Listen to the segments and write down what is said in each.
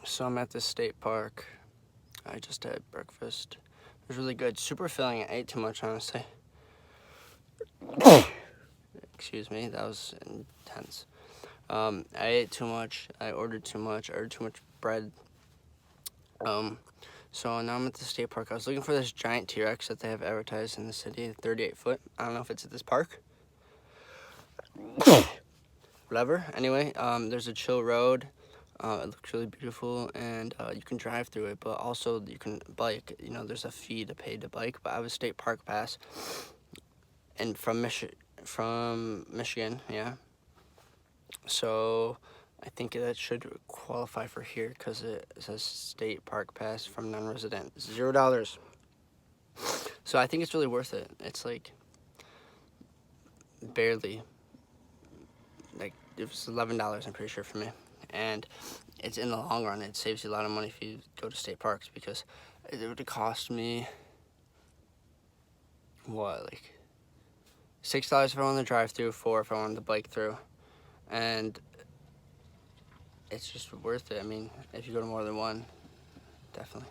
So I'm at this state park. I just had breakfast. It was really good. Super filling. I ate too much, honestly. Excuse me, that was intense. I ate too much. I ordered too much. I ordered too much bread. So now I'm at the state park. I was looking for this giant T-Rex that they have advertised in the city, 38 foot. I don't know if it's at this park. Whatever. Anyway, there's a chill road. It looks really beautiful, and you can drive through it, but also you can bike. You know, there's a fee to pay to bike, but I have a state park pass, and from Michigan, yeah. So I think that should qualify for here because it says state park pass from non-resident, $0. So I think it's really worth it. It's like barely, like it was $11, I'm pretty sure, for me. And it's in the long run, it saves you a lot of money if you go to state parks, because it would cost me, what, like $6 if I wanted to drive through, $4 if I wanted to bike through. And it's just worth it. I mean, if you go to more than one, definitely.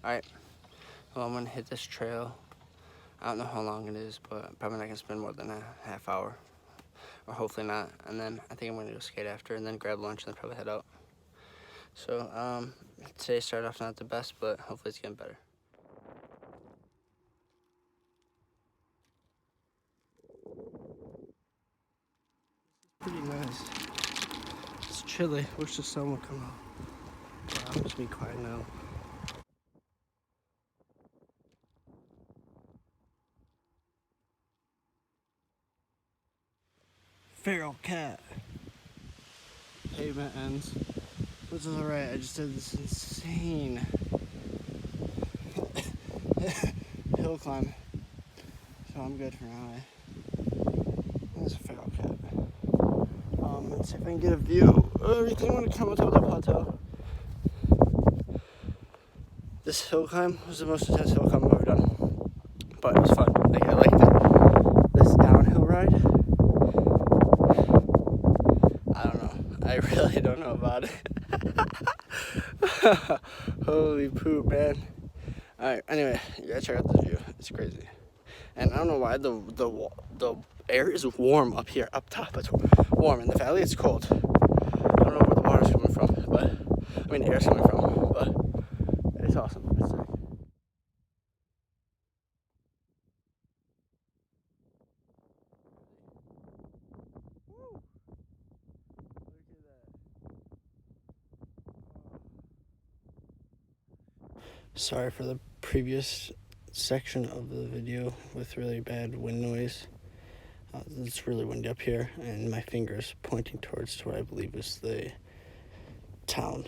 All right, well, I'm gonna hit this trail. I don't know how long it is, but I'm probably not gonna spend more than a half hour, or hopefully not. And then I think I'm gonna go skate after, and then grab lunch, and then probably head out. So today started off not the best, but hopefully it's getting better. Pretty nice. It's chilly. Wish the sun would come out. Wow, I'm just being quiet now. Feral cat. Pavement ends. Which is alright. I just did this insane hill climb. So I'm good for now. There's a feral cat. Let's see if I can get a view of everything when I come up to the plateau. This hill climb was the most intense hill climb I've ever done. But it was fun. Like, I liked it. This downhill ride, I don't know. I really don't know about it. Holy poop, man. Alright, anyway, you gotta check out this view. It's crazy. And I don't know why the air is warm up here, up top. It's warm. In the valley, it's cold. I don't know where the water's coming from, but I mean, the air's coming from, but it's awesome. It's sick. Sorry for the previous section of the video with really bad wind noise. It's really windy up here, and my finger's pointing towards what I believe is the town.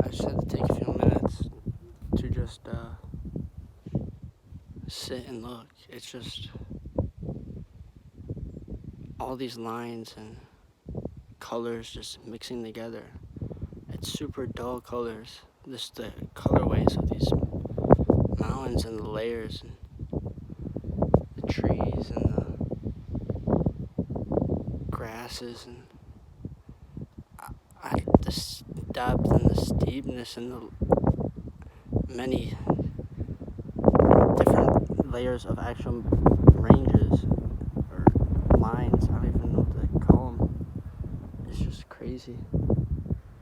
I just had to take a few minutes to just sit and look. It's just all these lines and colors just mixing together. It's super dull colors. Just the colorways of these mountains and the layers and the trees and the grasses and the depth and the steepness and the many different layers of actual ranges or lines. I don't even know what to call them. It's just crazy.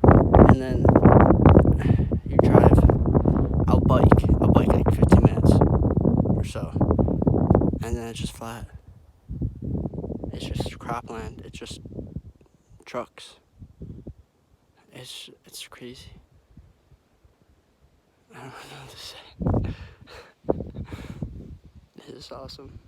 And then you drive. I'll bike like 15 minutes or so, and then it's just flat. It's just cropland. It's just trucks. It's crazy. I don't know what to say. It's awesome.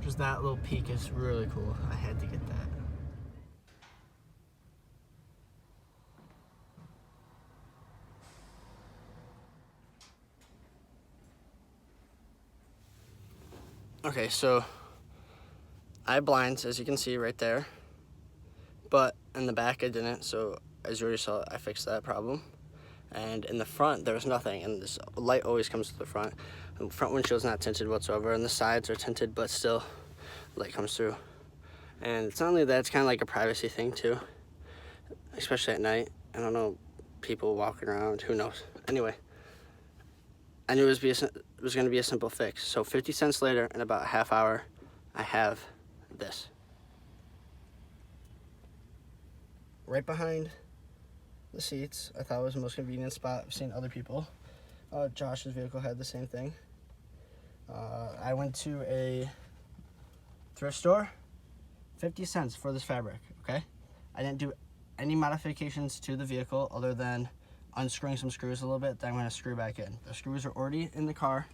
Just that little peak is really cool. I had to get that. Okay, so I have blinds, as you can see right there, but in the back I didn't, so as you already saw, I fixed that problem. And in the front, there was nothing, and this light always comes to the front. The front windshield's not tinted whatsoever, and the sides are tinted, but still light comes through. And it's not only that, it's kind of like a privacy thing too, especially at night. I don't know, people walking around, who knows. Anyway, I knew it was going to be a simple fix. So 50 cents later, in about a half hour, I have this. Right behind the seats. I thought it was the most convenient spot. I've seen other people. Josh's vehicle had the same thing. I went to a thrift store, 50 cents for this fabric, okay? I didn't do any modifications to the vehicle other than unscrewing some screws a little bit that I'm gonna screw back in. The screws are already in the car,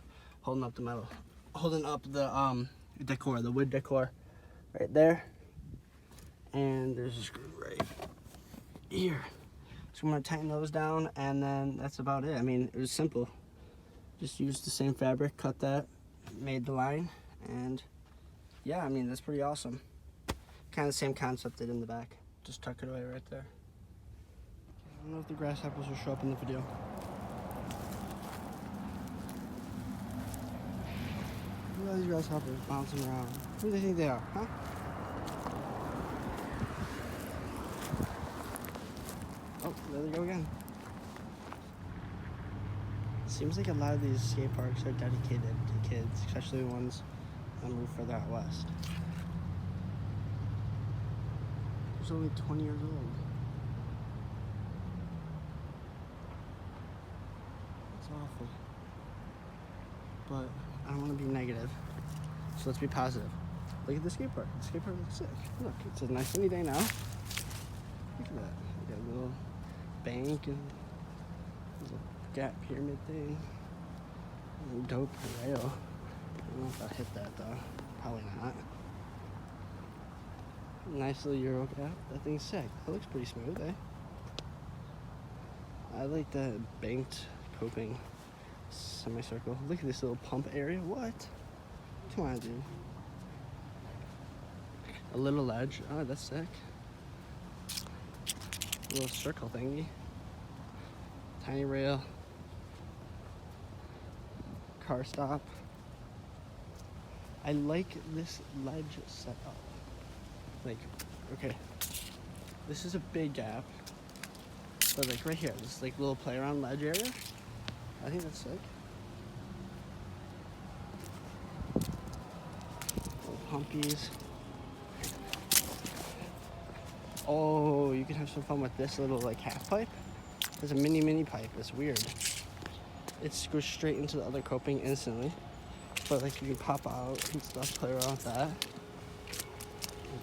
holding up the metal, holding up the decor, the wood decor right there. And there's a screw right here. So I'm gonna tighten those down, and then that's about it. I mean, it was simple. Just used the same fabric, cut that, made the line, and yeah, I mean, that's pretty awesome. Kind of the same concept did in the back. Just tuck it away right there. I don't know if the grasshoppers will show up in the video. Look at all these grasshoppers bouncing around. Who do they think they are, huh? Oh, there they go again. Seems like a lot of these skate parks are dedicated to kids, especially the ones that move further out west. He's only 20 years old. It's awful. But I don't want to be negative, so let's be positive. Look at the skate park. The skate park looks sick. Look, it's a nice sunny day now. Look at that. We got a little bank and there's a gap pyramid thing. Dope rail. I don't know if I'll hit that though. Probably not. Nice little Euro gap. That thing's sick. It looks pretty smooth, eh? I like the banked coping semicircle. Look at this little pump area. What? Come on, dude. A little ledge. Oh, that's sick. A little circle thingy. Tiny rail. Car stop. I like this ledge setup. Like, okay, this is a big gap, but like right here, this like little play around ledge area, I think that's sick. Little pumpies. Oh, you can have some fun with this little like half pipe. There's a mini pipe. It's weird. It goes straight into the other coping instantly, but like you can pop out and stuff, play around with that.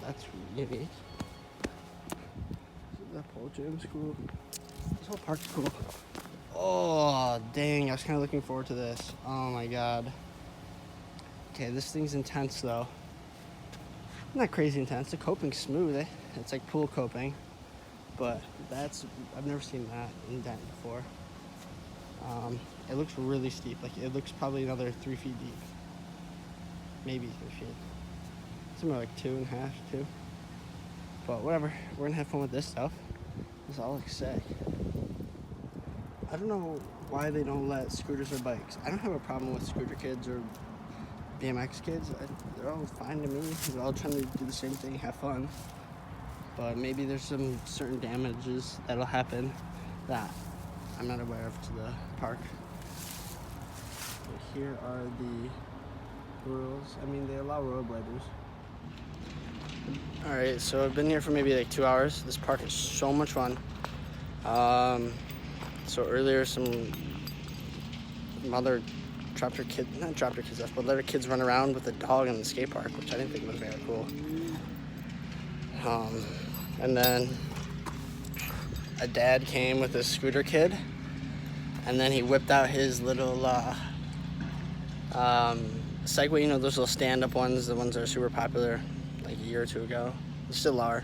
That's unique. That pole gym's cool. This whole park's cool. Oh, dang. I was kind of looking forward to this. Oh, my God. Okay, this thing's intense, though. Not crazy intense. The coping's smooth, eh? It's like pool coping. But I've never seen that indent before. It looks really steep. Like, it looks probably another 3 feet deep. Maybe 3 feet. Somewhere like 2.5, 2. But whatever, we're gonna have fun with this stuff. This all looks sick. I don't know why they don't let scooters or bikes. I don't have a problem with scooter kids or BMX kids. They're all fine to me. They're all trying to do the same thing, have fun. But maybe there's some certain damages that'll happen that I'm not aware of to the park. But here are the rules. I mean, they allow rollerbladers. Alright, so I've been here for maybe like 2 hours. This park is so much fun. So earlier some mother dropped her kids off, but let her kids run around with a dog in the skate park, which I didn't think was very cool. And then a dad came with a scooter kid, and then he whipped out his little Segway, you know, those little stand-up ones, the ones that are super popular like a year or two ago. They still are.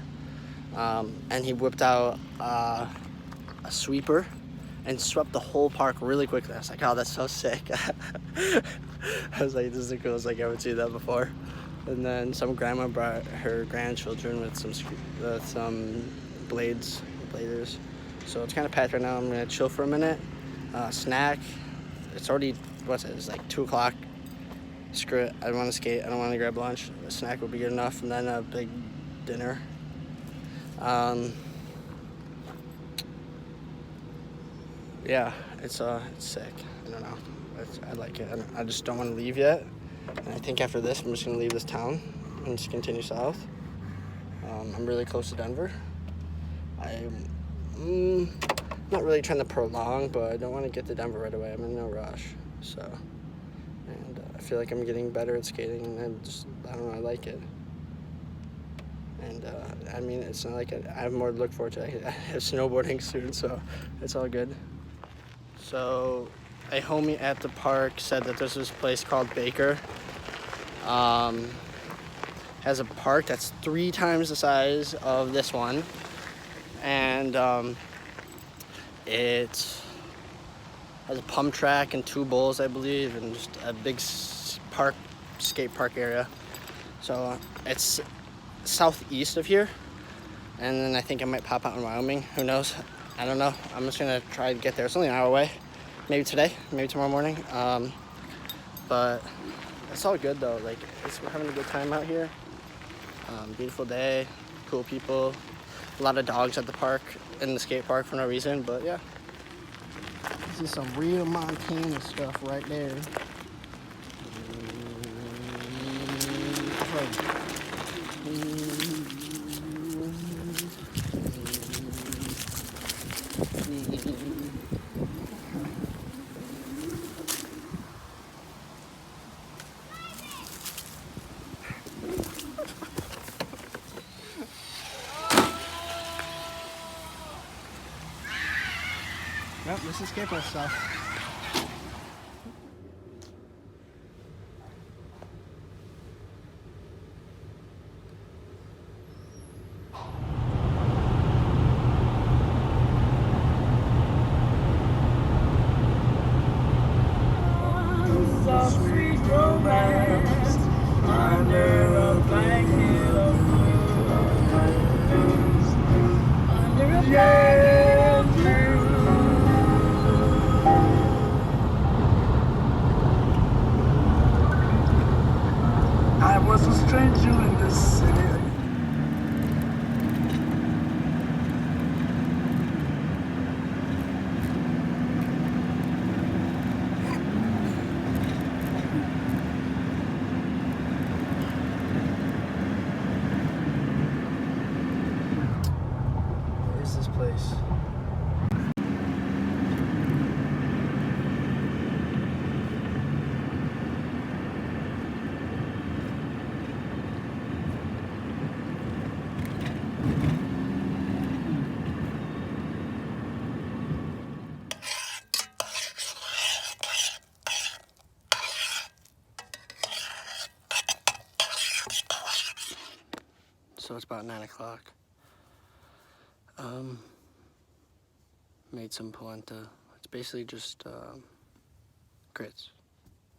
And he whipped out a sweeper and swept the whole park really quickly. I was like, oh, that's so sick. I was like, this is the coolest I've ever seen that before. And then some grandma brought her grandchildren with some bladers. So it's kind of packed right now. I'm gonna chill for a minute, snack. It's already, what's it? It's like 2 o'clock. Screw it. I don't want to skate. I don't want to grab lunch. A snack would be good enough, and then a big dinner. Yeah, it's sick. I don't know. I like it. I just don't want to leave yet. And I think after this, I'm just gonna leave this town and just continue south. I'm really close to Denver. I'm not really trying to prolong, but I don't want to get to Denver right away. I'm in no rush. So, and I feel like I'm getting better at skating, and I don't know, I like it. And I mean, it's not like I have more to look forward to. I have snowboarding soon, so it's all good. So a homie at the park said that there's this place called Baker. Has a park that's 3 times the size of this one. And it has a pump track and 2 bowls, I believe, and just a big skate park area. So it's southeast of here. And then I think I might pop out in Wyoming. Who knows? I don't know. I'm just gonna try to get there. It's only an hour away. Maybe today, maybe tomorrow morning. But it's all good though. Like, we're having a good time out here. Beautiful day, cool people, a lot of dogs at the park, in the skate park for no reason, but yeah. This is some real Montana stuff right there. Yep, this is skateboard stuff. Sweet romance under a blanket of blue. Under a blanket of blue. I was a stranger in this city. Where's this place? So it's about 9 o'clock. Made some polenta. It's basically just grits.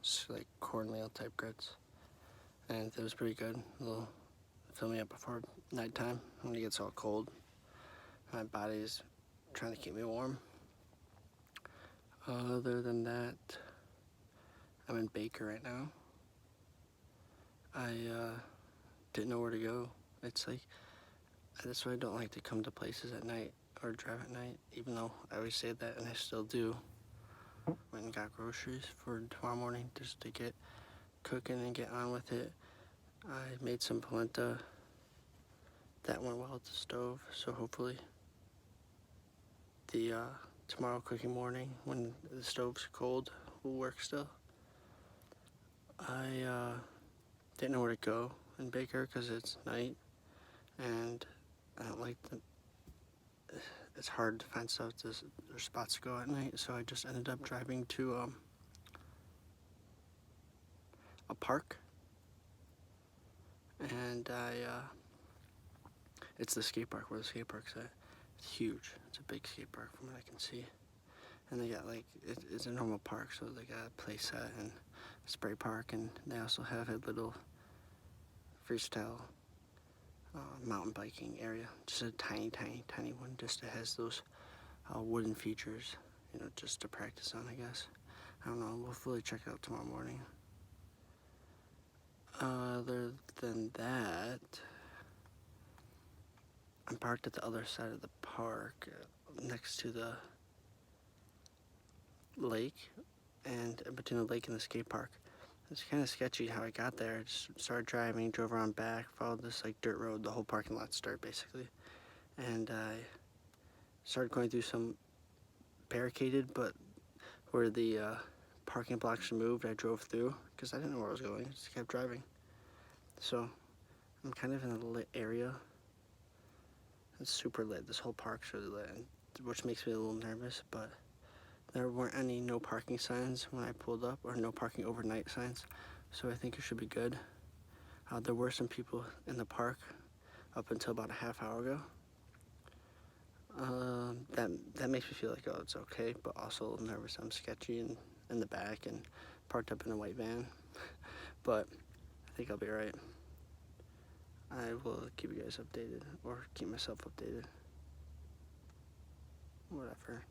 It's like cornmeal type grits. And it was pretty good. A little fill me up before nighttime when it gets all cold. My body's trying to keep me warm. Other than that, I'm in Baker right now. I didn't know where to go. It's like, that's why I don't like to come to places at night or drive at night, even though I always say that, and I still do. Went and got groceries for tomorrow morning just to get cooking and get on with it. I made some polenta. That went well at the stove, so hopefully the tomorrow cooking morning when the stove's cold will work still. I didn't know where to go in Baker because it's night, and I don't like it's hard to find stuff. There's spots to go at night, so I just ended up driving to a park, and it's the skate park where the skate park's at. It's huge. It's a big skate park from what I can see. And they got like, it's a normal park, so they got a play set and a spray park, and they also have a little freestyle mountain biking area. Just a tiny, tiny, tiny one. Just it has those wooden features, you know, just to practice on, I guess. I don't know. We'll fully check it out tomorrow morning. Other than that, I'm parked at the other side of the park, next to the lake, and between the lake and the skate park. It's kind of sketchy how I got there. I just started driving, drove around back, followed this like dirt road. The whole parking lot's dirt basically, and I started going through some barricaded, but where the parking blocks removed, I drove through because I didn't know where I was going. I just kept driving. So I'm kind of in a lit area. It's super lit. This whole park's really lit, which makes me a little nervous, but there weren't any no parking signs when I pulled up, or no parking overnight signs, so I think it should be good. There were some people in the park up until about a half hour ago. That makes me feel like, oh, it's okay, but also a little nervous. I'm sketchy and in the back and parked up in a white van, but I think I'll be all right. I will keep you guys updated, or keep myself updated. Whatever.